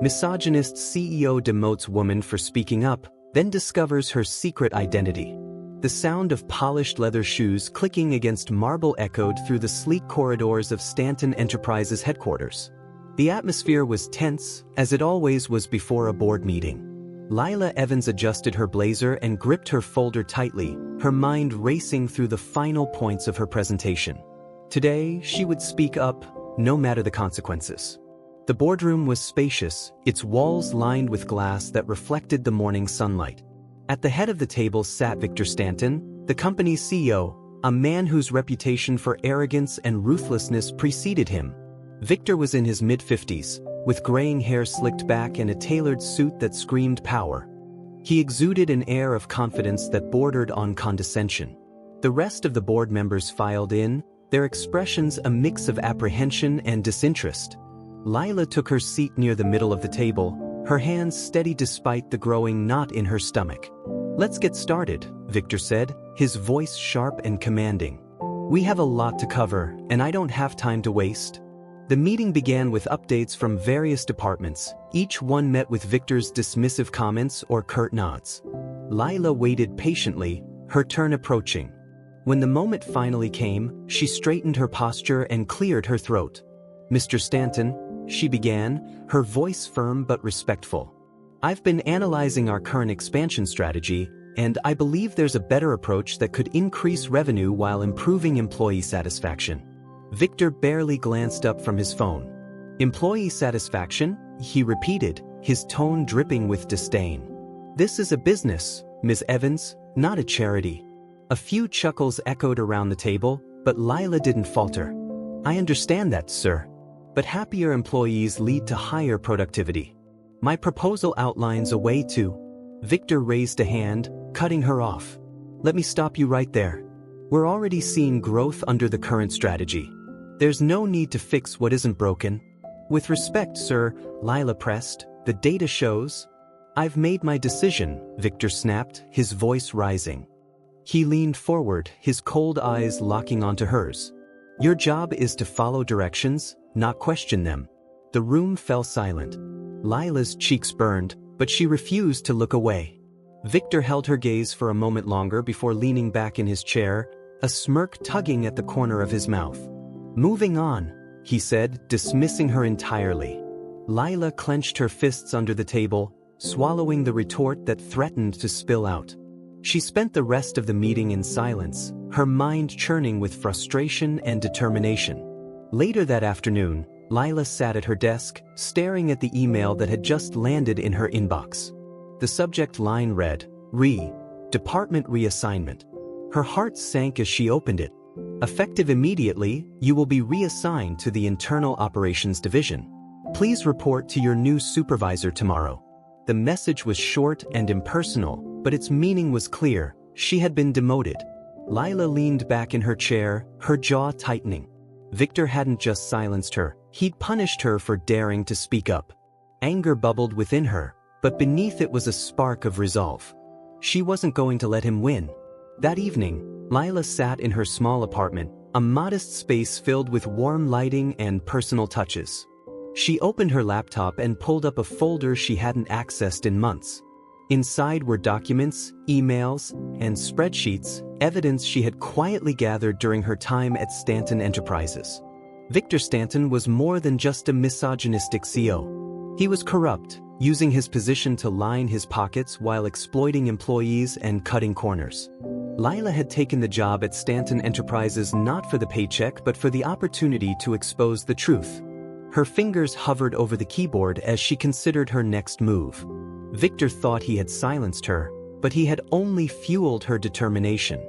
Misogynist CEO demotes woman for speaking up, then discovers her secret identity. The sound of polished leather shoes clicking against marble echoed through the sleek corridors of Stanton Enterprises headquarters. The atmosphere was tense, as it always was before a board meeting. Lila Evans adjusted her blazer and gripped her folder tightly, her mind racing through the final points of her presentation. Today, she would speak up, no matter the consequences. The boardroom was spacious, its walls lined with glass that reflected the morning sunlight. At the head of the table sat Victor Stanton, the company's CEO, a man whose reputation for arrogance and ruthlessness preceded him. Victor was in his mid-50s, with graying hair slicked back and a tailored suit that screamed power. He exuded an air of confidence that bordered on condescension. The rest of the board members filed in, their expressions a mix of apprehension and disinterest. Lila took her seat near the middle of the table, her hands steady despite the growing knot in her stomach. "Let's get started," Victor said, his voice sharp and commanding. "We have a lot to cover, and I don't have time to waste." The meeting began with updates from various departments, each one met with Victor's dismissive comments or curt nods. Lila waited patiently, her turn approaching. When the moment finally came, she straightened her posture and cleared her throat. "Mr. Stanton," she began, her voice firm but respectful. "I've been analyzing our current expansion strategy, and I believe there's a better approach that could increase revenue while improving employee satisfaction." Victor barely glanced up from his phone. "Employee satisfaction?" he repeated, his tone dripping with disdain. "This is a business, Ms. Evans, not a charity." A few chuckles echoed around the table, but Lila didn't falter. "I understand that, sir. But happier employees lead to higher productivity. My proposal outlines a way to—" Victor raised a hand, cutting her off. "Let me stop you right there. We're already seeing growth under the current strategy. There's no need to fix what isn't broken." "With respect, sir," Lila pressed, "the data shows—" "I've made my decision," Victor snapped, his voice rising. He leaned forward, his cold eyes locking onto hers. "Your job is to follow directions, not question them." The room fell silent. Lila's cheeks burned, but she refused to look away. Victor held her gaze for a moment longer before leaning back in his chair, a smirk tugging at the corner of his mouth. "Moving on," he said, dismissing her entirely. Lila clenched her fists under the table, swallowing the retort that threatened to spill out. She spent the rest of the meeting in silence, her mind churning with frustration and determination. Later that afternoon, Lila sat at her desk, staring at the email that had just landed in her inbox. The subject line read, Department Reassignment. Her heart sank as she opened it. "Effective immediately, you will be reassigned to the Internal Operations Division. Please report to your new supervisor tomorrow." The message was short and impersonal, but its meaning was clear. She had been demoted. Lila leaned back in her chair, her jaw tightening. Victor hadn't just silenced her, he'd punished her for daring to speak up. Anger bubbled within her, but beneath it was a spark of resolve. She wasn't going to let him win. That evening, Lila sat in her small apartment, a modest space filled with warm lighting and personal touches. She opened her laptop and pulled up a folder she hadn't accessed in months. Inside were documents, emails, and spreadsheets, evidence she had quietly gathered during her time at Stanton Enterprises. Victor Stanton was more than just a misogynistic CEO. He was corrupt, using his position to line his pockets while exploiting employees and cutting corners. Lila had taken the job at Stanton Enterprises not for the paycheck but for the opportunity to expose the truth. Her fingers hovered over the keyboard as she considered her next move. Victor thought he had silenced her, but he had only fueled her determination.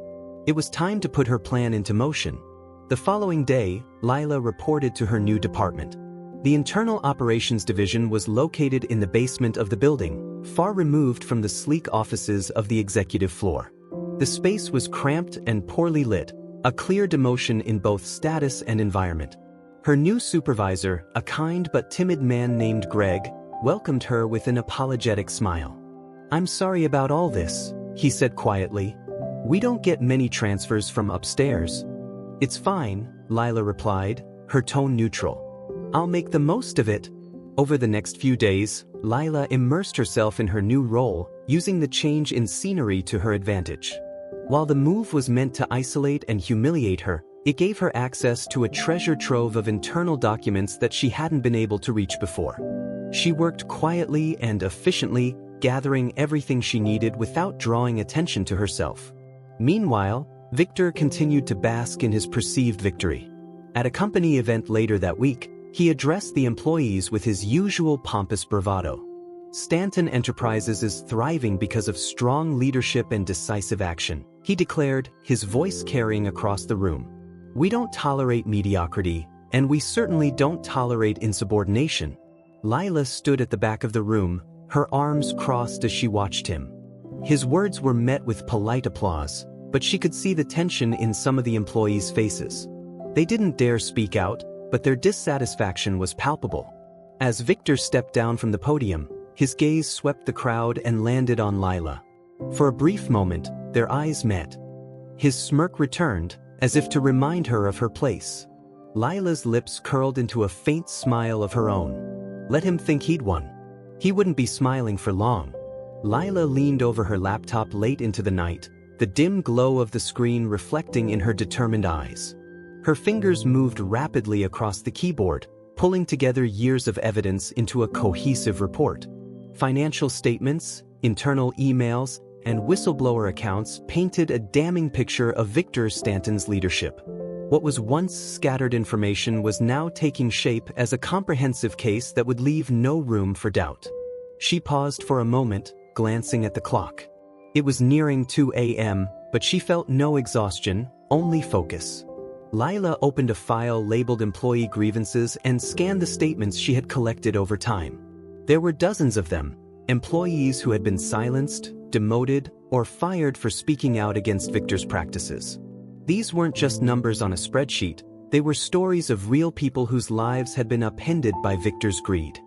It was time to put her plan into motion. The following day, Lila reported to her new department. The Internal Operations Division was located in the basement of the building, far removed from the sleek offices of the executive floor. The space was cramped and poorly lit, a clear demotion in both status and environment. Her new supervisor, a kind but timid man named Greg, welcomed her with an apologetic smile. "I'm sorry about all this," he said quietly. "We don't get many transfers from upstairs." "It's fine," Lila replied, her tone neutral. "I'll make the most of it." Over the next few days, Lila immersed herself in her new role, using the change in scenery to her advantage. While the move was meant to isolate and humiliate her, it gave her access to a treasure trove of internal documents that she hadn't been able to reach before. She worked quietly and efficiently, gathering everything she needed without drawing attention to herself. Meanwhile, Victor continued to bask in his perceived victory. At a company event later that week, he addressed the employees with his usual pompous bravado. Stanton Enterprises is thriving because of strong leadership and decisive action, he declared, his voice carrying across the room. We don't tolerate mediocrity, and we certainly don't tolerate insubordination. Lila stood at the back of the room, her arms crossed as she watched him. His words were met with polite applause, but she could see the tension in some of the employees' faces. They didn't dare speak out, but their dissatisfaction was palpable. As Victor stepped down from the podium, his gaze swept the crowd and landed on Lila. For a brief moment, their eyes met. His smirk returned, as if to remind her of her place. Lila's lips curled into a faint smile of her own. Let him think he'd won. He wouldn't be smiling for long. Lila leaned over her laptop late into the night, the dim glow of the screen reflecting in her determined eyes. Her fingers moved rapidly across the keyboard, pulling together years of evidence into a cohesive report. Financial statements, internal emails, and whistleblower accounts painted a damning picture of Victor Stanton's leadership. What was once scattered information was now taking shape as a comprehensive case that would leave no room for doubt. She paused for a moment, glancing at the clock. It was nearing 2 a.m., but she felt no exhaustion, only focus. Lila opened a file labeled Employee Grievances and scanned the statements she had collected over time. There were dozens of them, employees who had been silenced, demoted, or fired for speaking out against Victor's practices. These weren't just numbers on a spreadsheet, they were stories of real people whose lives had been upended by Victor's greed.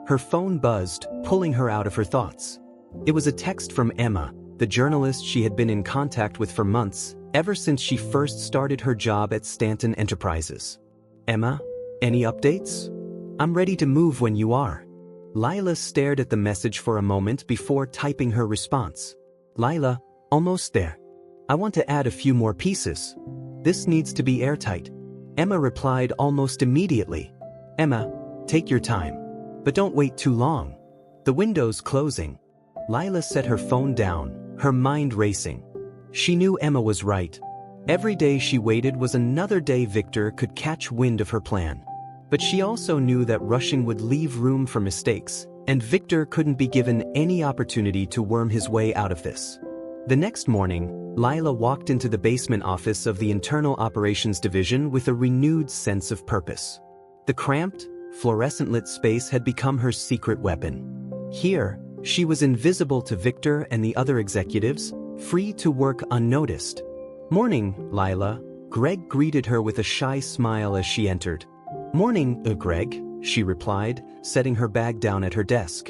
Her phone buzzed, pulling her out of her thoughts. It was a text from Emma, the journalist she had been in contact with for months, ever since she first started her job at Stanton Enterprises. Emma, any updates? I'm ready to move when you are. Lila stared at the message for a moment before typing her response. Lila, almost there. I want to add a few more pieces. This needs to be airtight. Emma replied almost immediately. Emma, take your time. But don't wait too long. The window's closing. Lila set her phone down, her mind racing. She knew Emma was right. Every day she waited was another day Victor could catch wind of her plan. But she also knew that rushing would leave room for mistakes, and Victor couldn't be given any opportunity to worm his way out of this. The next morning, Lila walked into the basement office of the Internal Operations Division with a renewed sense of purpose. The cramped, fluorescent-lit space had become her secret weapon. Here, she was invisible to Victor and the other executives, free to work unnoticed. Morning, Lila. Greg greeted her with a shy smile as she entered. Morning, Greg, she replied, setting her bag down at her desk.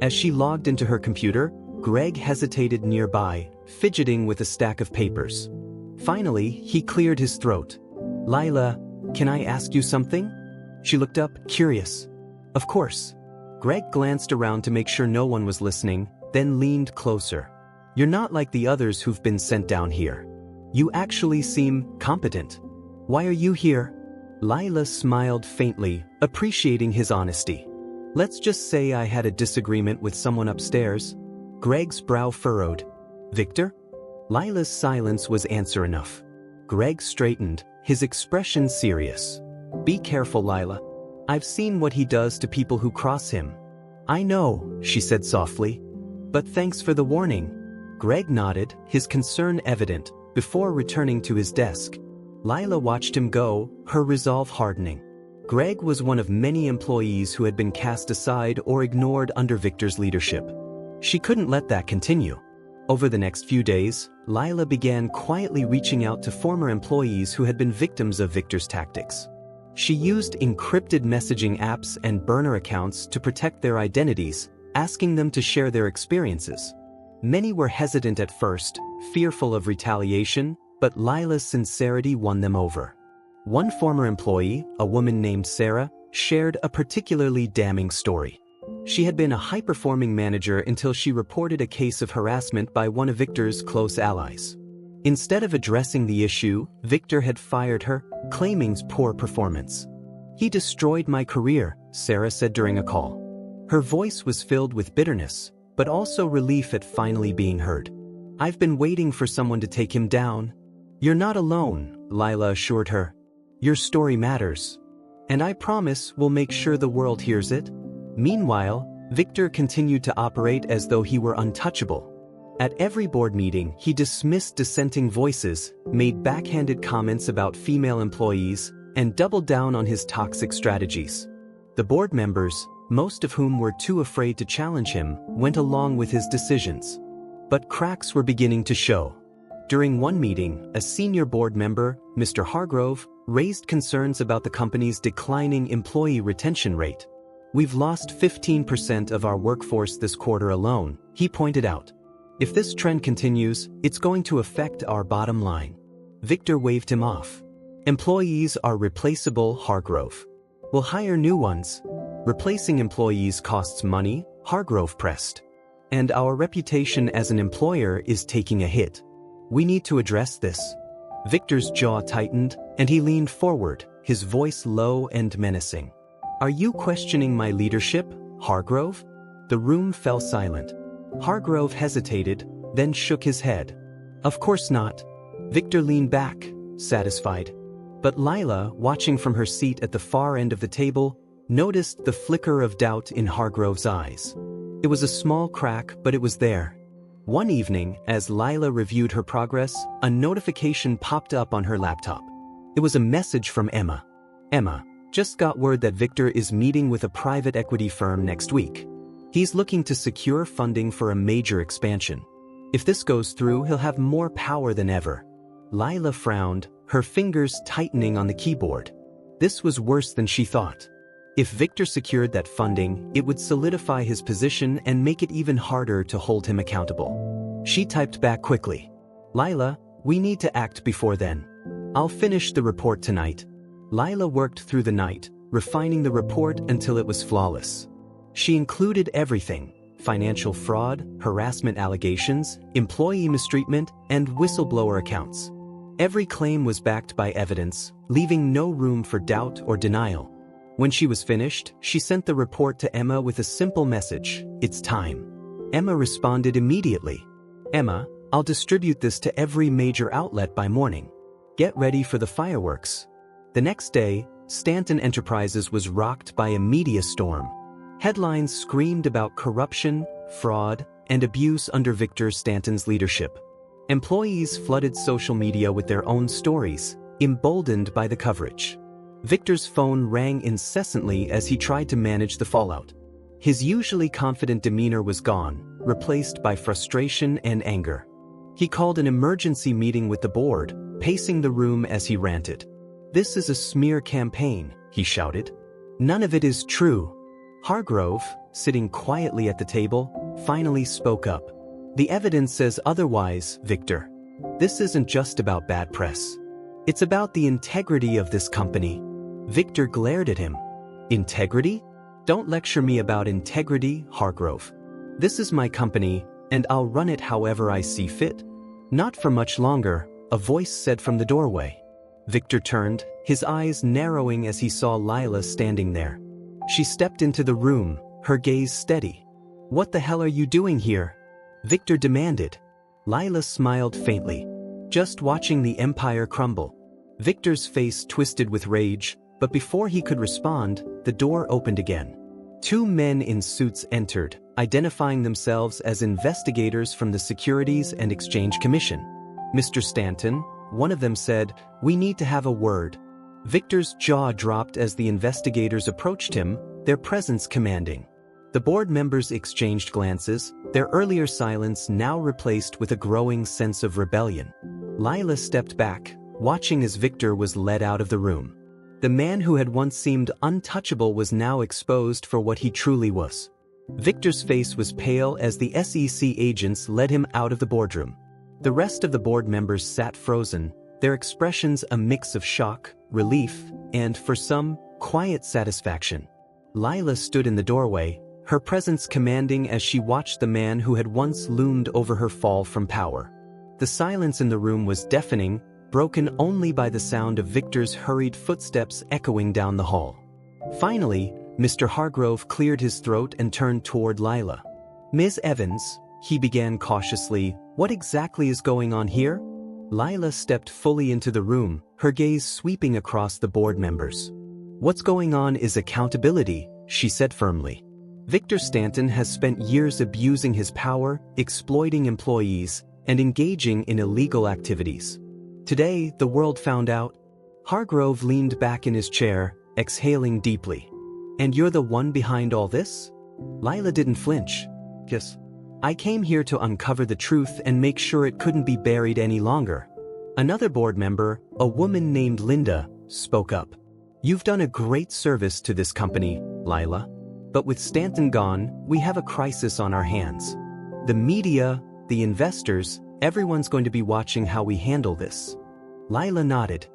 As she logged into her computer, Greg hesitated nearby, fidgeting with a stack of papers. Finally, he cleared his throat. Lila, can I ask you something? She looked up, curious. Of course. Greg glanced around to make sure no one was listening, then leaned closer. You're not like the others who've been sent down here. You actually seem competent. Why are you here? Lila smiled faintly, appreciating his honesty. Let's just say I had a disagreement with someone upstairs. Greg's brow furrowed. Victor? Lila's silence was answer enough. Greg straightened, his expression serious. Be careful, Lila. I've seen what he does to people who cross him. I know, she said softly. But thanks for the warning. Greg nodded, his concern evident, before returning to his desk. Lila watched him go, her resolve hardening. Greg was one of many employees who had been cast aside or ignored under Victor's leadership. She couldn't let that continue. Over the next few days, Lila began quietly reaching out to former employees who had been victims of Victor's tactics. She used encrypted messaging apps and burner accounts to protect their identities, asking them to share their experiences. Many were hesitant at first, fearful of retaliation, but Lila's sincerity won them over. One former employee, a woman named Sarah, shared a particularly damning story. She had been a high-performing manager until she reported a case of harassment by one of Victor's close allies. Instead of addressing the issue, Victor had fired her, claiming poor performance. "He destroyed my career," Sarah said during a call. Her voice was filled with bitterness, but also relief at finally being heard. "I've been waiting for someone to take him down." "You're not alone," Lila assured her. "Your story matters. And I promise we'll make sure the world hears it." Meanwhile, Victor continued to operate as though he were untouchable. At every board meeting, he dismissed dissenting voices, made backhanded comments about female employees, and doubled down on his toxic strategies. The board members, most of whom were too afraid to challenge him, went along with his decisions. But cracks were beginning to show. During one meeting, a senior board member, Mr. Hargrove, raised concerns about the company's declining employee retention rate. "We've lost 15% of our workforce this quarter alone," he pointed out. "If this trend continues, it's going to affect our bottom line." Victor waved him off. "Employees are replaceable, Hargrove. We'll hire new ones." "Replacing employees costs money," Hargrove pressed. "And our reputation as an employer is taking a hit. We need to address this." Victor's jaw tightened, and he leaned forward, his voice low and menacing. "Are you questioning my leadership, Hargrove?" The room fell silent. Hargrove hesitated, then shook his head. "Of course not." Victor leaned back, satisfied. But Lila, watching from her seat at the far end of the table, noticed the flicker of doubt in Hargrove's eyes. It was a small crack, but it was there. One evening, as Lila reviewed her progress, a notification popped up on her laptop. It was a message from Emma. "Emma, just got word that Victor is meeting with a private equity firm next week. He's looking to secure funding for a major expansion. If this goes through, he'll have more power than ever." Lila frowned, her fingers tightening on the keyboard. This was worse than she thought. If Victor secured that funding, it would solidify his position and make it even harder to hold him accountable. She typed back quickly. "Lila, we need to act before then. I'll finish the report tonight." Lila worked through the night, refining the report until it was flawless. She included everything: financial fraud, harassment allegations, employee mistreatment, and whistleblower accounts. Every claim was backed by evidence, leaving no room for doubt or denial. When she was finished, she sent the report to Emma with a simple message: "It's time." Emma responded immediately. "Emma, I'll distribute this to every major outlet by morning. Get ready for the fireworks." The next day, Stanton Enterprises was rocked by a media storm. Headlines screamed about corruption, fraud, and abuse under Victor Stanton's leadership. Employees flooded social media with their own stories, emboldened by the coverage. Victor's phone rang incessantly as he tried to manage the fallout. His usually confident demeanor was gone, replaced by frustration and anger. He called an emergency meeting with the board, pacing the room as he ranted. "This is a smear campaign," he shouted. "None of it is true." Hargrove, sitting quietly at the table, finally spoke up. "The evidence says otherwise, Victor. This isn't just about bad press. It's about the integrity of this company." Victor glared at him. "Integrity? Don't lecture me about integrity, Hargrove. This is my company, and I'll run it however I see fit." "Not for much longer," a voice said from the doorway. Victor turned, his eyes narrowing as he saw Lila standing there. She stepped into the room, her gaze steady. "What the hell are you doing here?" Victor demanded. Lila smiled faintly. "Just watching the empire crumble." Victor's face twisted with rage, but before he could respond, the door opened again. Two men in suits entered, identifying themselves as investigators from the Securities and Exchange Commission. "Mr. Stanton," one of them said, "we need to have a word." Victor's jaw dropped as the investigators approached him, their presence commanding. The board members exchanged glances, their earlier silence now replaced with a growing sense of rebellion. Lila stepped back, watching as Victor was led out of the room. The man who had once seemed untouchable was now exposed for what he truly was. Victor's face was pale as the SEC agents led him out of the boardroom. The rest of the board members sat frozen, their expressions a mix of shock, relief, and, for some, quiet satisfaction. Lila stood in the doorway, her presence commanding as she watched the man who had once loomed over her fall from power. The silence in the room was deafening, broken only by the sound of Victor's hurried footsteps echoing down the hall. Finally, Mr. Hargrove cleared his throat and turned toward Lila. "Ms. Evans," he began cautiously, "what exactly is going on here?" Lila stepped fully into the room, her gaze sweeping across the board members. "What's going on is accountability," she said firmly. "Victor Stanton has spent years abusing his power, exploiting employees, and engaging in illegal activities. Today, the world found out." Hargrove leaned back in his chair, exhaling deeply. "And you're the one behind all this?" Lila didn't flinch. "Yes. I came here to uncover the truth and make sure it couldn't be buried any longer." Another board member, a woman named Linda, spoke up. "You've done a great service to this company, Lila. But with Stanton gone, we have a crisis on our hands. The media, the investors, everyone's going to be watching how we handle this." Lila nodded.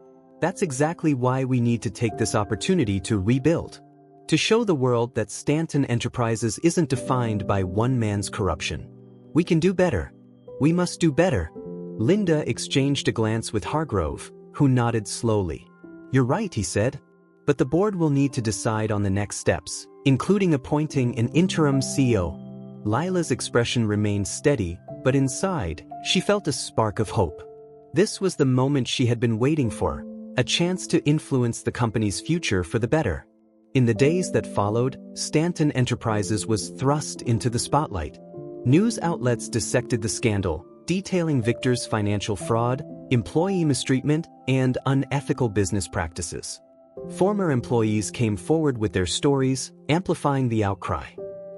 "That's exactly why we need to take this opportunity to rebuild. To show the world that Stanton Enterprises isn't defined by one man's corruption. We can do better. We must do better." Linda exchanged a glance with Hargrove, who nodded slowly. "You're right," he said. "But the board will need to decide on the next steps, including appointing an interim CEO." Lila's expression remained steady, but inside, she felt a spark of hope. This was the moment she had been waiting for, a chance to influence the company's future for the better. In the days that followed, Stanton Enterprises was thrust into the spotlight. News outlets dissected the scandal, detailing Victor's financial fraud, employee mistreatment, and unethical business practices. Former employees came forward with their stories, amplifying the outcry.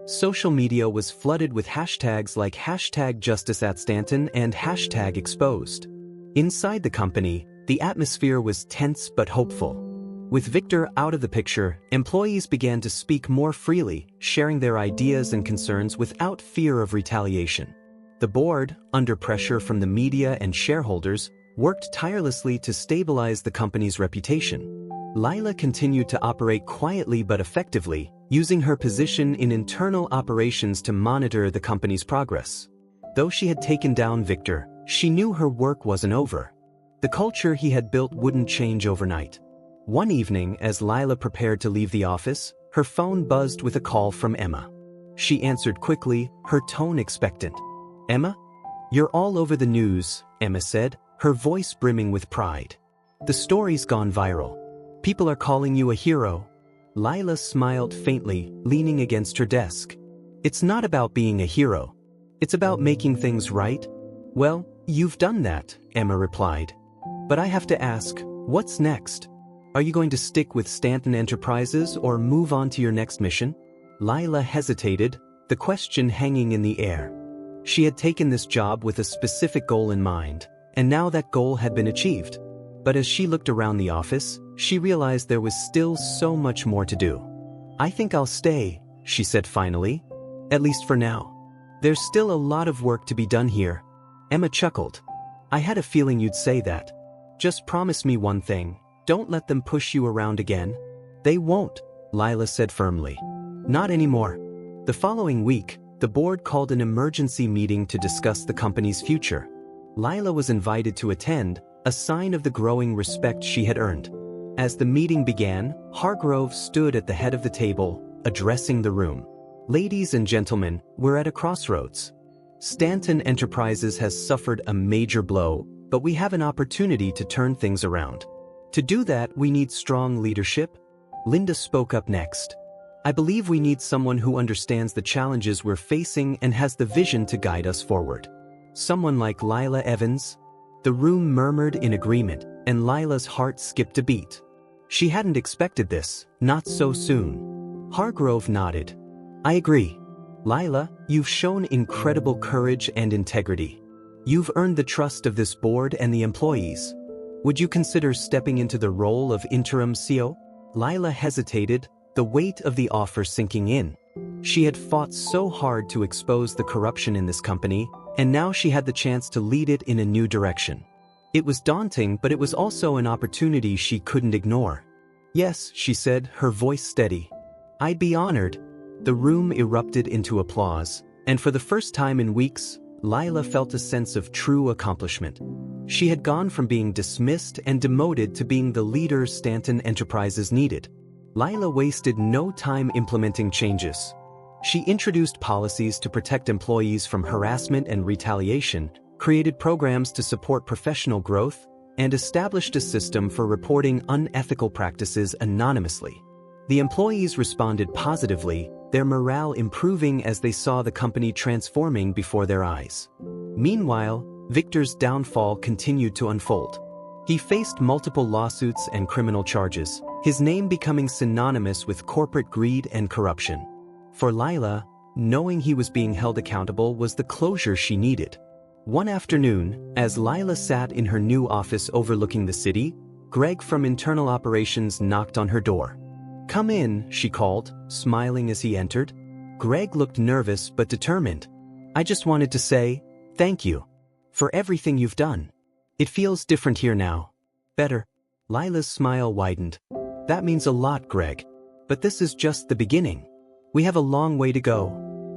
Social media was flooded with hashtags like #JusticeAtStanton and #Exposed. Inside the company, the atmosphere was tense but hopeful. With Victor out of the picture, employees began to speak more freely, sharing their ideas and concerns without fear of retaliation. The board, under pressure from the media and shareholders, worked tirelessly to stabilize the company's reputation. Lila continued to operate quietly but effectively, using her position in internal operations to monitor the company's progress. Though she had taken down Victor, she knew her work wasn't over. The culture he had built wouldn't change overnight. One evening, as Lila prepared to leave the office, her phone buzzed with a call from Emma. She answered quickly, her tone expectant. "Emma? You're all over the news," Emma said, her voice brimming with pride. "The story's gone viral. People are calling you a hero." Lila smiled faintly, leaning against her desk. "It's not about being a hero. It's about making things right." "Well, you've done that," Emma replied. "But I have to ask, what's next? Are you going to stick with Stanton Enterprises or move on to your next mission?" Lila hesitated, the question hanging in the air. She had taken this job with a specific goal in mind, and now that goal had been achieved. But as she looked around the office, she realized there was still so much more to do. "I think I'll stay," she said finally. "At least for now. There's still a lot of work to be done here." Emma chuckled. "I had a feeling you'd say that. Just promise me one thing. Don't let them push you around again." "They won't," Lila said firmly. "Not anymore." The following week, the board called an emergency meeting to discuss the company's future. Lila was invited to attend, a sign of the growing respect she had earned. As the meeting began, Hargrove stood at the head of the table, addressing the room. "Ladies and gentlemen, we're at a crossroads. Stanton Enterprises has suffered a major blow, but we have an opportunity to turn things around. To do that, we need strong leadership." Linda spoke up next. "I believe we need someone who understands the challenges we're facing and has the vision to guide us forward. Someone like Lila Evans." The room murmured in agreement, and Lila's heart skipped a beat. She hadn't expected this, not so soon. Hargrove nodded. "I agree. Lila, you've shown incredible courage and integrity. You've earned the trust of this board and the employees. Would you consider stepping into the role of interim CEO?" Lila hesitated, the weight of the offer sinking in. She had fought so hard to expose the corruption in this company, and now she had the chance to lead it in a new direction. It was daunting, but it was also an opportunity she couldn't ignore. Yes, she said, her voice steady. I'd be honored. The room erupted into applause, and for the first time in weeks, Lila felt a sense of true accomplishment. She had gone from being dismissed and demoted to being the leader Stanton Enterprises needed. Lila wasted no time implementing changes. She introduced policies to protect employees from harassment and retaliation, created programs to support professional growth, and established a system for reporting unethical practices anonymously. The employees responded positively, their morale improving as they saw the company transforming before their eyes. Meanwhile, Victor's downfall continued to unfold. He faced multiple lawsuits and criminal charges, his name becoming synonymous with corporate greed and corruption. For Lila, knowing he was being held accountable was the closure she needed. One afternoon, as Lila sat in her new office overlooking the city, Greg from Internal Operations knocked on her door. "Come in," she called, smiling as he entered. Greg looked nervous but determined. "I just wanted to say, thank you. For everything you've done. It feels different here now. Better." Lila's smile widened. "That means a lot, Greg. But this is just the beginning. We have a long way to go."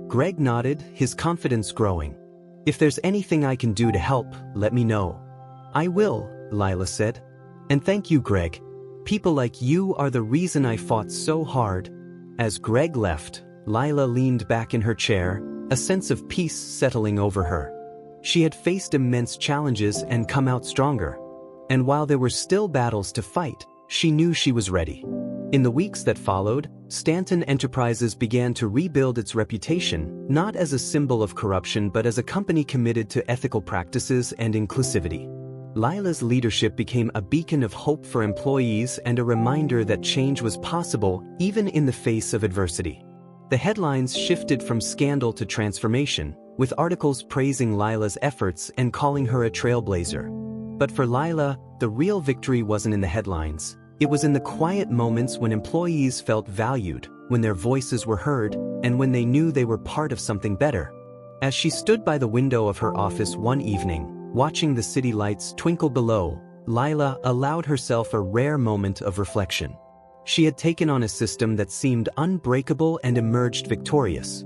Greg nodded, his confidence growing. "If there's anything I can do to help, let me know." "I will," Lila said. "And thank you, Greg. People like you are the reason I fought so hard." As Greg left, Lila leaned back in her chair, a sense of peace settling over her. She had faced immense challenges and come out stronger. And while there were still battles to fight, she knew she was ready. In the weeks that followed, Stanton Enterprises began to rebuild its reputation, not as a symbol of corruption but as a company committed to ethical practices and inclusivity. Lila's leadership became a beacon of hope for employees and a reminder that change was possible even in the face of adversity. The headlines shifted from scandal to transformation, with articles praising Lila's efforts and calling her a trailblazer. But for Lila, the real victory wasn't in the headlines. It was in the quiet moments when employees felt valued, when their voices were heard, and when they knew they were part of something better. As she stood by the window of her office one evening, watching the city lights twinkle below, Lila allowed herself a rare moment of reflection. She had taken on a system that seemed unbreakable and emerged victorious.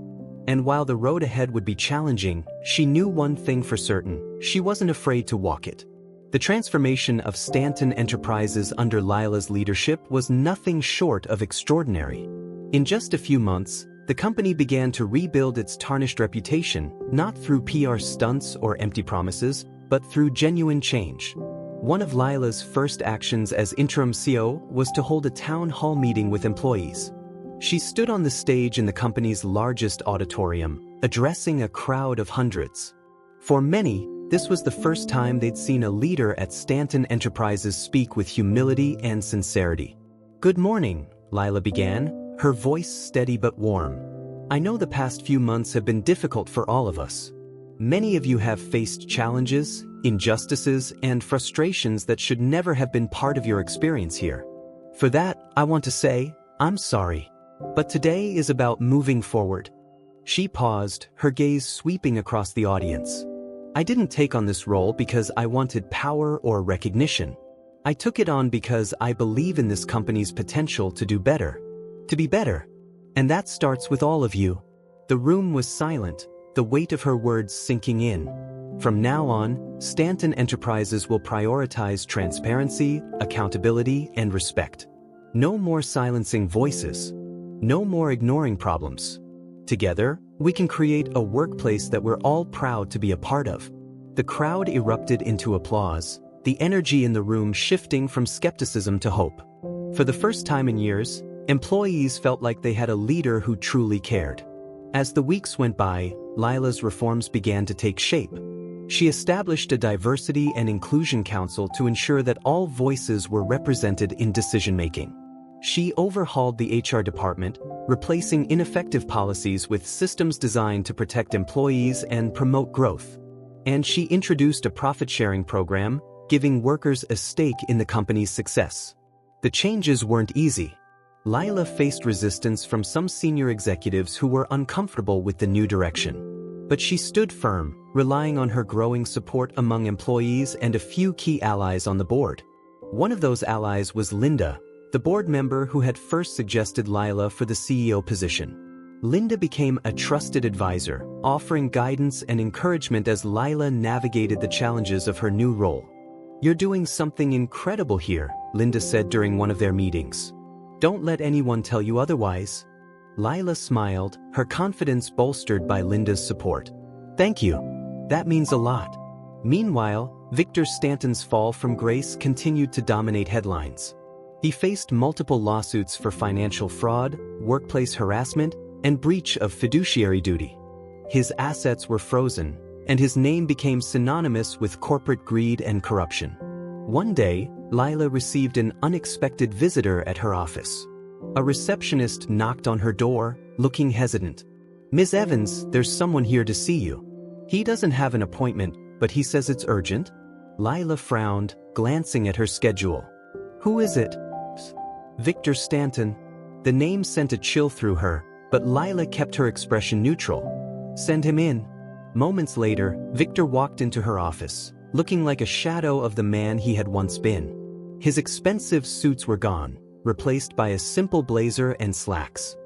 And while the road ahead would be challenging, she knew one thing for certain: she wasn't afraid to walk it. The transformation of Stanton Enterprises under Lila's leadership was nothing short of extraordinary. In just a few months, the company began to rebuild its tarnished reputation, not through PR stunts or empty promises, but through genuine change. One of Lila's first actions as interim CEO was to hold a town hall meeting with employees. She stood on the stage in the company's largest auditorium, addressing a crowd of hundreds. For many, this was the first time they'd seen a leader at Stanton Enterprises speak with humility and sincerity. "Good morning," Lila began, her voice steady but warm. "I know the past few months have been difficult for all of us. Many of you have faced challenges, injustices, and frustrations that should never have been part of your experience here. For that, I want to say, I'm sorry. But today is about moving forward." She paused, her gaze sweeping across the audience. "I didn't take on this role because I wanted power or recognition. I took it on because I believe in this company's potential to do better. To be better. And that starts with all of you." The room was silent, the weight of her words sinking in. From now on, Stanton Enterprises will prioritize transparency, accountability, and respect. No more silencing voices. No more ignoring problems. Together, we can create a workplace that we're all proud to be a part of. The crowd erupted into applause, the energy in the room shifting from skepticism to hope. For the first time in years, employees felt like they had a leader who truly cared. As the weeks went by, Lila's reforms began to take shape. She established a diversity and inclusion council to ensure that all voices were represented in decision-making. She overhauled the HR department, replacing ineffective policies with systems designed to protect employees and promote growth. And she introduced a profit-sharing program, giving workers a stake in the company's success. The changes weren't easy. Lila faced resistance from some senior executives who were uncomfortable with the new direction. But she stood firm, relying on her growing support among employees and a few key allies on the board. One of those allies was Linda, the board member who had first suggested Lila for the CEO position. Linda became a trusted advisor, offering guidance and encouragement as Lila navigated the challenges of her new role. "You're doing something incredible here," Linda said during one of their meetings. "Don't let anyone tell you otherwise." Lila smiled, her confidence bolstered by Linda's support. "Thank you. That means a lot." Meanwhile, Victor Stanton's fall from grace continued to dominate headlines. He faced multiple lawsuits for financial fraud, workplace harassment, and breach of fiduciary duty. His assets were frozen, and his name became synonymous with corporate greed and corruption. One day, Lila received an unexpected visitor at her office. A receptionist knocked on her door, looking hesitant. "Ms. Evans, there's someone here to see you. He doesn't have an appointment, but he says it's urgent." Lila frowned, glancing at her schedule. "Who is it?" "Victor Stanton." The name sent a chill through her, but Lila kept her expression neutral. "Send him in." Moments later, Victor walked into her office, looking like a shadow of the man he had once been. His expensive suits were gone, replaced by a simple blazer and slacks.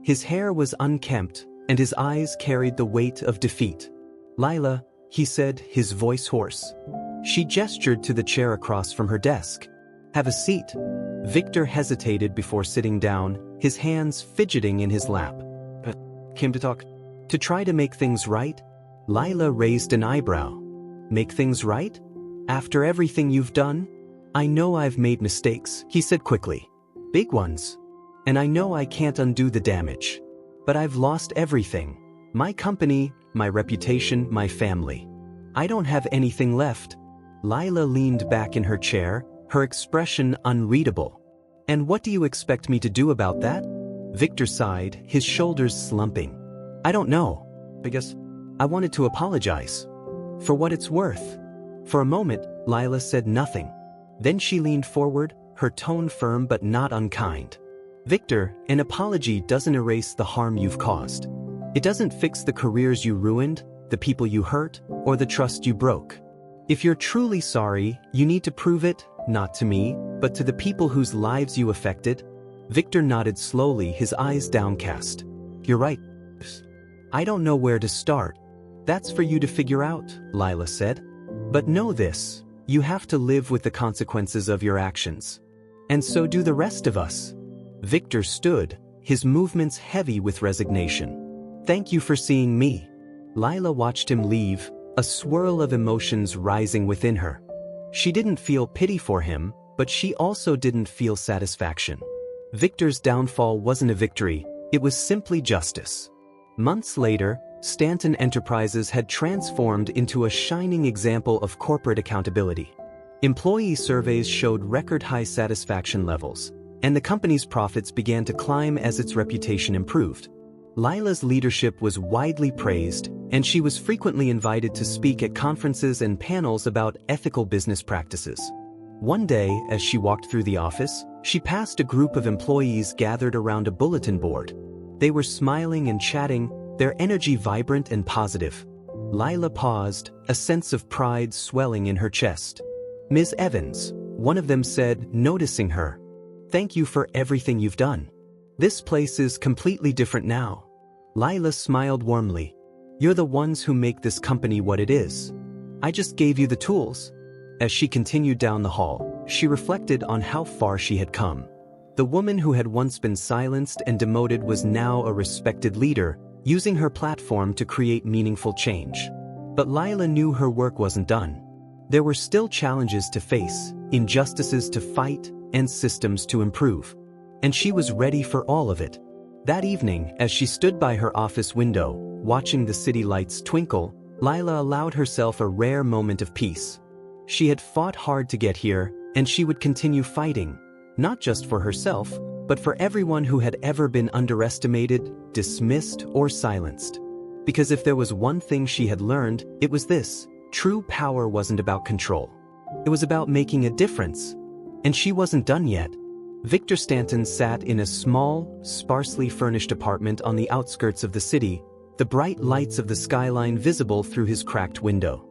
His hair was unkempt, and his eyes carried the weight of defeat. "Lila," he said, his voice hoarse. She gestured to the chair across from her desk. "Have a seat." Victor hesitated before sitting down, his hands fidgeting in his lap. "Came to talk? To try to make things right?" Lila raised an eyebrow. "Make things right? After everything you've done?" "I know I've made mistakes," he said quickly. "Big ones. And I know I can't undo the damage. But I've lost everything. My company, my reputation, my family. I don't have anything left." Lila leaned back in her chair, her expression unreadable. "And what do you expect me to do about that?" Victor sighed, his shoulders slumping. "I don't know. Because I wanted to apologize. For what it's worth." For a moment, Lila said nothing. Then she leaned forward, her tone firm but not unkind. "Victor, an apology doesn't erase the harm you've caused. It doesn't fix the careers you ruined, the people you hurt, or the trust you broke. If you're truly sorry, you need to prove it, not to me, but to the people whose lives you affected." Victor nodded slowly, his eyes downcast. "You're right. I don't know where to start." "That's for you to figure out," Lila said. "But know this, you have to live with the consequences of your actions. And so do the rest of us." Victor stood, his movements heavy with resignation. "Thank you for seeing me." Lila watched him leave, a swirl of emotions rising within her. She didn't feel pity for him, but she also didn't feel satisfaction. Victor's downfall wasn't a victory, it was simply justice. Months later, Stanton Enterprises had transformed into a shining example of corporate accountability. Employee surveys showed record-high satisfaction levels, and the company's profits began to climb as its reputation improved. Lila's leadership was widely praised, and she was frequently invited to speak at conferences and panels about ethical business practices. One day, as she walked through the office, she passed a group of employees gathered around a bulletin board. They were smiling and chatting, their energy vibrant and positive. Lila paused, a sense of pride swelling in her chest. "Ms. Evans," one of them said, noticing her. "Thank you for everything you've done. This place is completely different now." Lila smiled warmly. "You're the ones who make this company what it is. I just gave you the tools." As she continued down the hall, she reflected on how far she had come. The woman who had once been silenced and demoted was now a respected leader, using her platform to create meaningful change. But Lila knew her work wasn't done. There were still challenges to face, injustices to fight, and systems to improve. And she was ready for all of it. That evening, as she stood by her office window, watching the city lights twinkle, Lila allowed herself a rare moment of peace. She had fought hard to get here, and she would continue fighting, not just for herself, but for everyone who had ever been underestimated, dismissed, or silenced. Because if there was one thing she had learned, it was this: true power wasn't about control. It was about making a difference. And she wasn't done yet. Victor Stanton sat in a small, sparsely furnished apartment on the outskirts of the city, the bright lights of the skyline visible through his cracked window.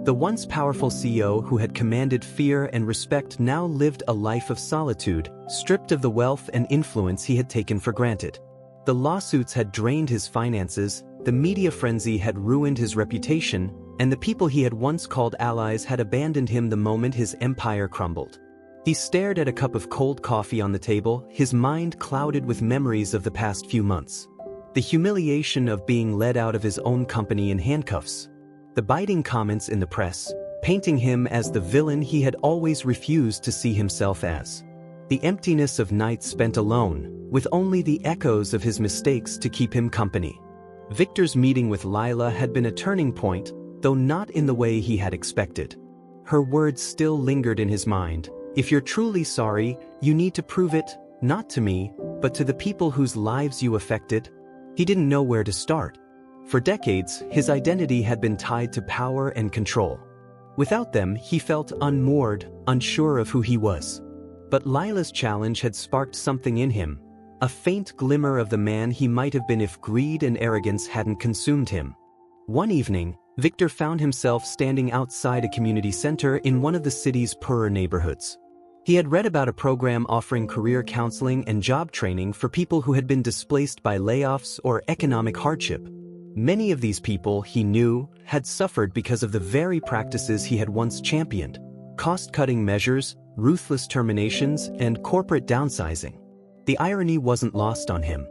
The once powerful CEO who had commanded fear and respect now lived a life of solitude, stripped of the wealth and influence he had taken for granted. The lawsuits had drained his finances, the media frenzy had ruined his reputation, and the people he had once called allies had abandoned him the moment his empire crumbled. He stared at a cup of cold coffee on the table, his mind clouded with memories of the past few months. The humiliation of being led out of his own company in handcuffs. The biting comments in the press, painting him as the villain he had always refused to see himself as. The emptiness of nights spent alone, with only the echoes of his mistakes to keep him company. Victor's meeting with Lila had been a turning point, though not in the way he had expected. Her words still lingered in his mind. If you're truly sorry, you need to prove it, not to me, but to the people whose lives you affected. He didn't know where to start. For decades, his identity had been tied to power and control. Without them, he felt unmoored, unsure of who he was. But Lila's challenge had sparked something in him, a faint glimmer of the man he might have been if greed and arrogance hadn't consumed him. One evening, Victor found himself standing outside a community center in one of the city's poorer neighborhoods. He had read about a program offering career counseling and job training for people who had been displaced by layoffs or economic hardship. Many of these people, he knew, had suffered because of the very practices he had once championed: cost-cutting measures, ruthless terminations, and corporate downsizing. The irony wasn't lost on him.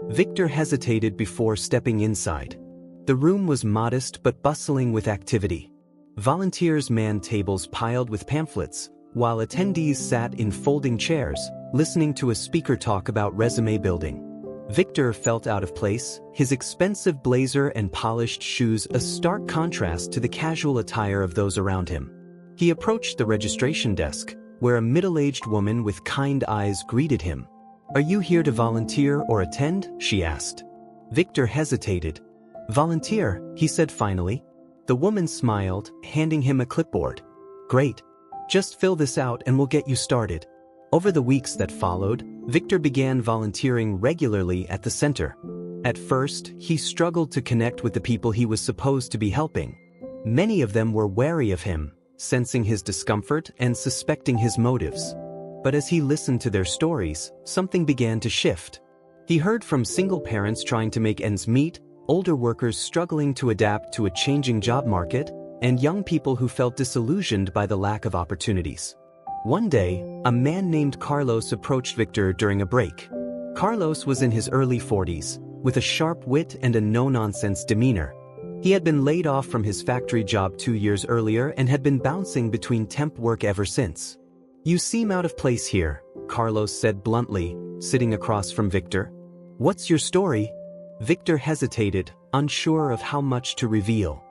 Victor hesitated before stepping inside. The room was modest but bustling with activity. Volunteers manned tables piled with pamphlets, while attendees sat in folding chairs, listening to a speaker talk about resume building. Victor felt out of place, his expensive blazer and polished shoes a stark contrast to the casual attire of those around him. He approached the registration desk, where a middle-aged woman with kind eyes greeted him. "Are you here to volunteer or attend?" she asked. Victor hesitated. "Volunteer," he said finally. The woman smiled, handing him a clipboard. "Great. Just fill this out and we'll get you started." Over the weeks that followed, Victor began volunteering regularly at the center. At first, he struggled to connect with the people he was supposed to be helping. Many of them were wary of him, sensing his discomfort and suspecting his motives. But as he listened to their stories, something began to shift. He heard from single parents trying to make ends meet, older workers struggling to adapt to a changing job market, and young people who felt disillusioned by the lack of opportunities. One day, a man named Carlos approached Victor during a break. Carlos was in his early 40s, with a sharp wit and a no-nonsense demeanor. He had been laid off from his factory job 2 years earlier and had been bouncing between temp work ever since. "You seem out of place here," Carlos said bluntly, sitting across from Victor. "What's your story?" Victor hesitated, unsure of how much to reveal.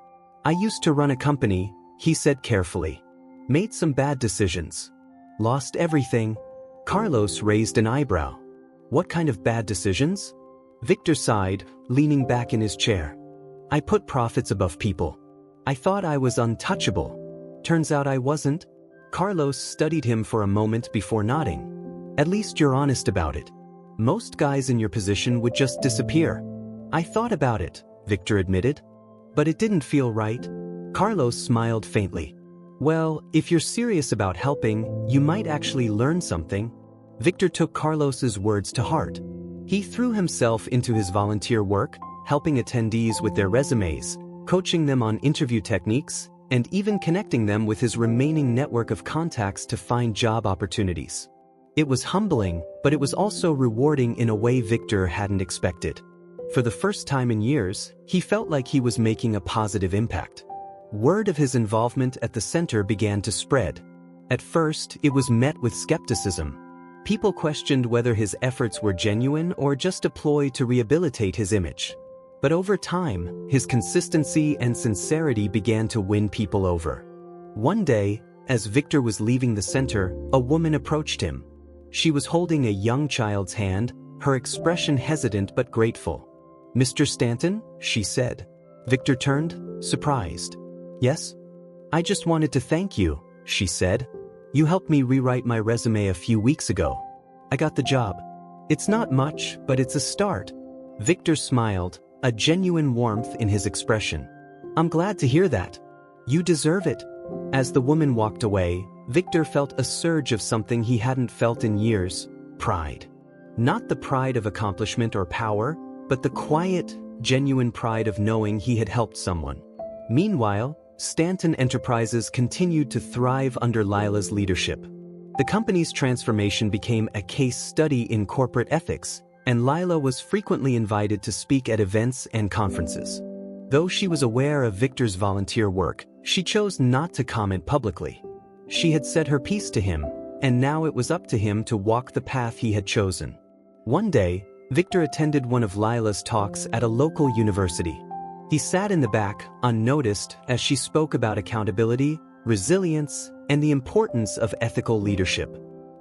"I used to run a company," he said carefully. "Made some bad decisions. Lost everything." Carlos raised an eyebrow. "What kind of bad decisions?" Victor sighed, leaning back in his chair. "I put profits above people. I thought I was untouchable. Turns out I wasn't." Carlos studied him for a moment before nodding. "At least you're honest about it. Most guys in your position would just disappear." "I thought about it," Victor admitted. "But it didn't feel right." Carlos smiled faintly. "Well, if you're serious about helping, you might actually learn something." Victor took Carlos's words to heart. He threw himself into his volunteer work, helping attendees with their resumes, coaching them on interview techniques, and even connecting them with his remaining network of contacts to find job opportunities. It was humbling, but it was also rewarding in a way Victor hadn't expected. For the first time in years, he felt like he was making a positive impact. Word of his involvement at the center began to spread. At first, it was met with skepticism. People questioned whether his efforts were genuine or just a ploy to rehabilitate his image. But over time, his consistency and sincerity began to win people over. One day, as Victor was leaving the center, a woman approached him. She was holding a young child's hand, her expression hesitant but grateful. "Mr. Stanton?" she said. Victor turned, surprised. "Yes? I just wanted to thank you," she said. "You helped me rewrite my resume a few weeks ago. I got the job. It's not much, but it's a start." Victor smiled, a genuine warmth in his expression. "I'm glad to hear that. You deserve it." As the woman walked away, Victor felt a surge of something he hadn't felt in years: pride. Not the pride of accomplishment or power, but the quiet, genuine pride of knowing he had helped someone. Meanwhile, Stanton Enterprises continued to thrive under Lila's leadership. The company's transformation became a case study in corporate ethics, and Lila was frequently invited to speak at events and conferences. Though she was aware of Victor's volunteer work, she chose not to comment publicly. She had said her piece to him, and now it was up to him to walk the path he had chosen. One day, Victor attended one of Lila's talks at a local university. He sat in the back, unnoticed, as she spoke about accountability, resilience, and the importance of ethical leadership.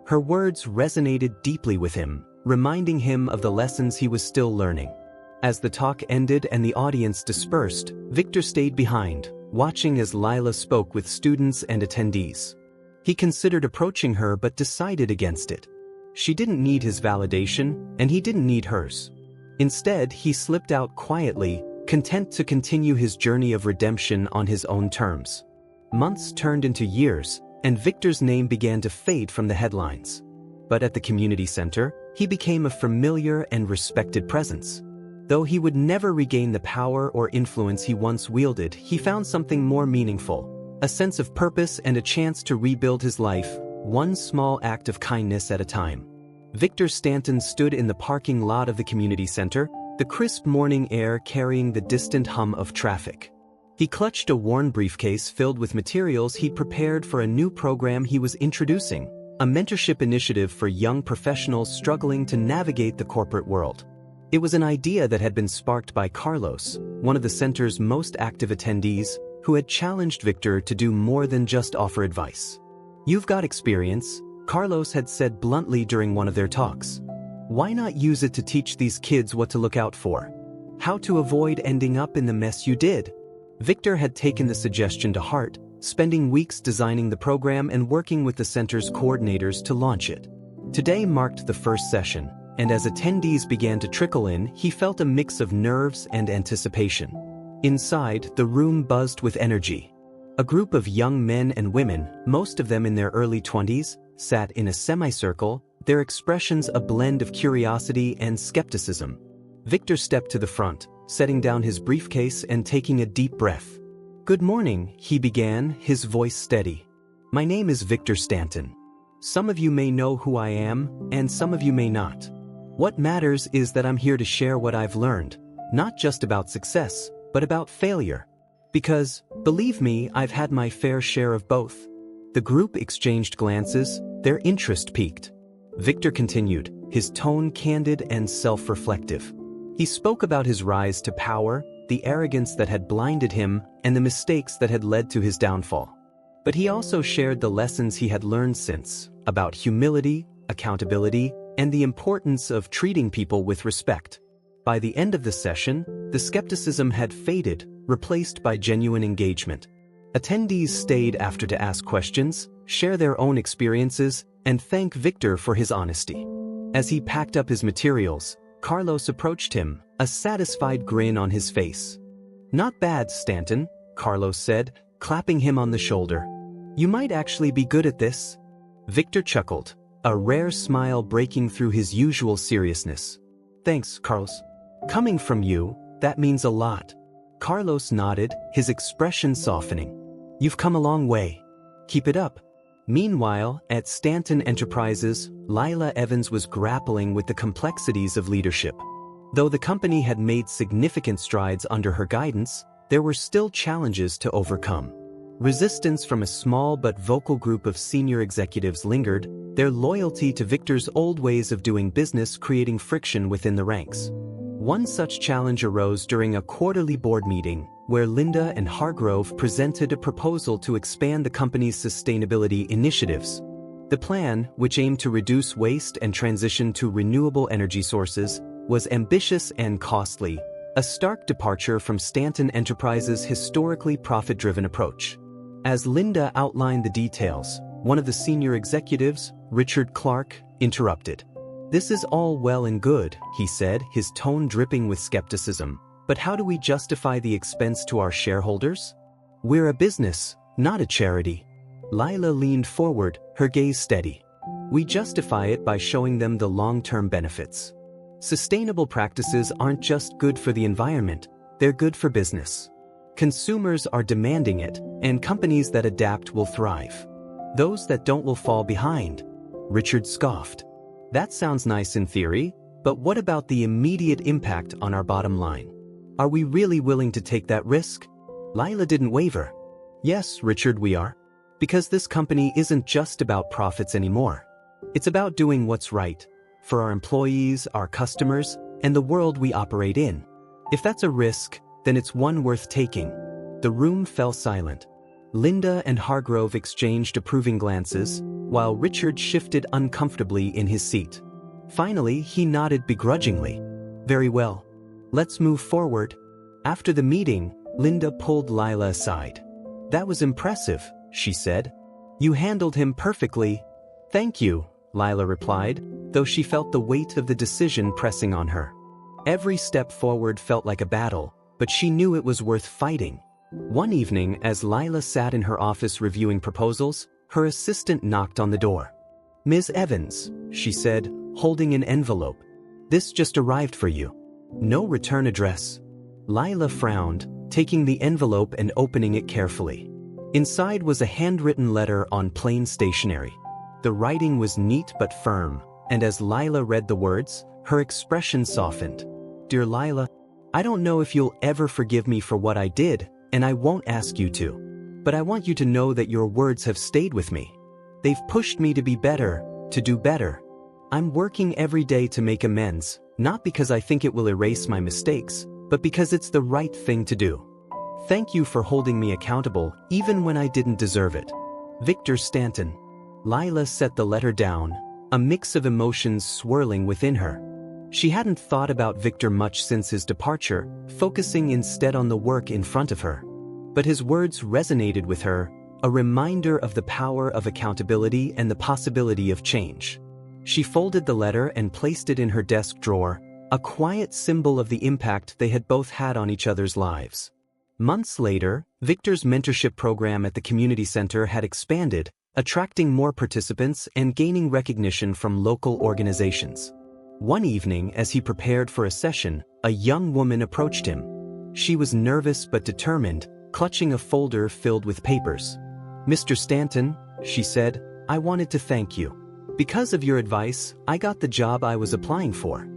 Her words resonated deeply with him, reminding him of the lessons he was still learning. As the talk ended and the audience dispersed, Victor stayed behind, watching as Lila spoke with students and attendees. He considered approaching her but decided against it. She didn't need his validation, and he didn't need hers. Instead, he slipped out quietly, content to continue his journey of redemption on his own terms. Months turned into years, and Victor's name began to fade from the headlines. But at the community center, he became a familiar and respected presence. Though he would never regain the power or influence he once wielded, he found something more meaningful: a sense of purpose and a chance to rebuild his life, one small act of kindness at a time. Victor Stanton stood in the parking lot of the community center, the crisp morning air carrying the distant hum of traffic. He clutched a worn briefcase filled with materials he'd prepared for a new program he was introducing, a mentorship initiative for young professionals struggling to navigate the corporate world. It was an idea that had been sparked by Carlos, one of the center's most active attendees, who had challenged Victor to do more than just offer advice. "You've got experience," Carlos had said bluntly during one of their talks. "Why not use it to teach these kids what to look out for? How to avoid ending up in the mess you did?" Victor had taken the suggestion to heart, spending weeks designing the program and working with the center's coordinators to launch it. Today marked the first session, and as attendees began to trickle in, he felt a mix of nerves and anticipation. Inside, the room buzzed with energy. A group of young men and women, most of them in their early 20s, sat in a semicircle, their expressions a blend of curiosity and skepticism. Victor stepped to the front, setting down his briefcase and taking a deep breath. "Good morning," he began, his voice steady. "My name is Victor Stanton. Some of you may know who I am, and some of you may not. What matters is that I'm here to share what I've learned, not just about success, but about failure. Because, believe me, I've had my fair share of both." The group exchanged glances, their interest piqued. Victor continued, his tone candid and self-reflective. He spoke about his rise to power, the arrogance that had blinded him, and the mistakes that had led to his downfall. But he also shared the lessons he had learned since, about humility, accountability, and the importance of treating people with respect. By the end of the session, the skepticism had faded, replaced by genuine engagement. Attendees stayed after to ask questions, share their own experiences, and thank Victor for his honesty. As he packed up his materials, Carlos approached him, a satisfied grin on his face. "Not bad, Stanton," Carlos said, clapping him on the shoulder. "You might actually be good at this." Victor chuckled, a rare smile breaking through his usual seriousness. "Thanks, Carlos. Coming from you, that means a lot." Carlos nodded, his expression softening. "You've come a long way. Keep it up." Meanwhile, at Stanton Enterprises, Lila Evans was grappling with the complexities of leadership. Though the company had made significant strides under her guidance, there were still challenges to overcome. Resistance from a small but vocal group of senior executives lingered, their loyalty to Victor's old ways of doing business creating friction within the ranks. One such challenge arose during a quarterly board meeting, where Linda and Hargrove presented a proposal to expand the company's sustainability initiatives. The plan, which aimed to reduce waste and transition to renewable energy sources, was ambitious and costly, a stark departure from Stanton Enterprises' historically profit-driven approach. As Linda outlined the details, one of the senior executives, Richard Clark, interrupted. "This is all well and good," he said, his tone dripping with skepticism. "But how do we justify the expense to our shareholders? We're a business, not a charity. Lila leaned forward, her gaze steady. We justify it by showing them the long-term benefits. Sustainable practices aren't just good for the environment, they're good for business. Consumers are demanding it, and companies that adapt will thrive. Those that don't will fall behind. Richard scoffed. That sounds nice in theory, but what about the immediate impact on our bottom line? Are we really willing to take that risk? Lila didn't waver. Yes, Richard, we are. Because this company isn't just about profits anymore. It's about doing what's right for our employees, our customers, and the world we operate in. If that's a risk, then it's one worth taking. The room fell silent. Linda and Hargrove exchanged approving glances, while Richard shifted uncomfortably in his seat. Finally, he nodded begrudgingly. Very well. Let's move forward. After the meeting, Linda pulled Lila aside. That was impressive, she said. You handled him perfectly. Thank you, Lila replied, though she felt the weight of the decision pressing on her. Every step forward felt like a battle, but she knew it was worth fighting. One evening, as Lila sat in her office reviewing proposals, her assistant knocked on the door. Ms. Evans, she said, holding an envelope. This just arrived for you. No return address. Lila frowned, taking the envelope and opening it carefully. Inside was a handwritten letter on plain stationery. The writing was neat but firm, and as Lila read the words, her expression softened. Dear Lila, I don't know if you'll ever forgive me for what I did, and I won't ask you to. But I want you to know that your words have stayed with me. They've pushed me to be better, to do better. I'm working every day to make amends, not because I think it will erase my mistakes, but because it's the right thing to do. Thank you for holding me accountable, even when I didn't deserve it. Victor Stanton. Lila set the letter down, a mix of emotions swirling within her. She hadn't thought about Victor much since his departure, focusing instead on the work in front of her. But his words resonated with her, a reminder of the power of accountability and the possibility of change. She folded the letter and placed it in her desk drawer, a quiet symbol of the impact they had both had on each other's lives. Months later, Victor's mentorship program at the community center had expanded, attracting more participants and gaining recognition from local organizations. One evening, as he prepared for a session, a young woman approached him. She was nervous but determined, clutching a folder filled with papers. Mr. Stanton, she said, I wanted to thank you. Because of your advice, I got the job I was applying for.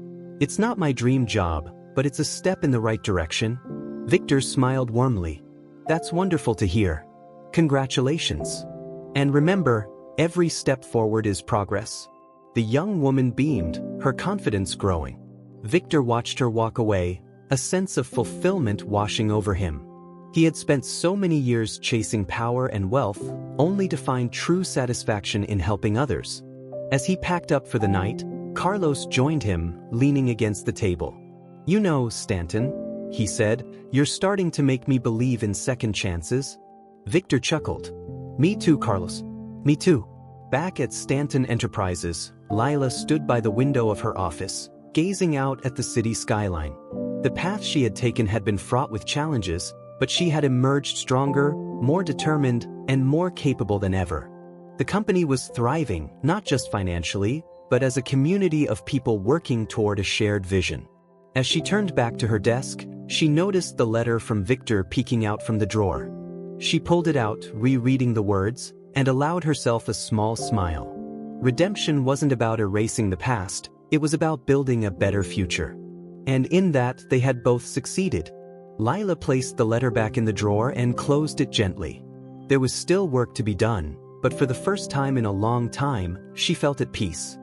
It's not my dream job, but it's a step in the right direction. Victor smiled warmly. That's wonderful to hear. Congratulations. And remember, every step forward is progress. The young woman beamed, her confidence growing. Victor watched her walk away, a sense of fulfillment washing over him. He had spent so many years chasing power and wealth, only to find true satisfaction in helping others. As he packed up for the night, Carlos joined him, leaning against the table. You know, Stanton, he said, you're starting to make me believe in second chances. Victor chuckled. Me too, Carlos. Me too. Back at Stanton Enterprises, Lila stood by the window of her office, gazing out at the city skyline. The path she had taken had been fraught with challenges, but she had emerged stronger, more determined, and more capable than ever. The company was thriving, not just financially, but as a community of people working toward a shared vision. As she turned back to her desk, she noticed the letter from Victor peeking out from the drawer. She pulled it out, rereading the words, and allowed herself a small smile. Redemption wasn't about erasing the past, it was about building a better future. And in that, they had both succeeded. Lila placed the letter back in the drawer and closed it gently. There was still work to be done, but for the first time in a long time, she felt at peace.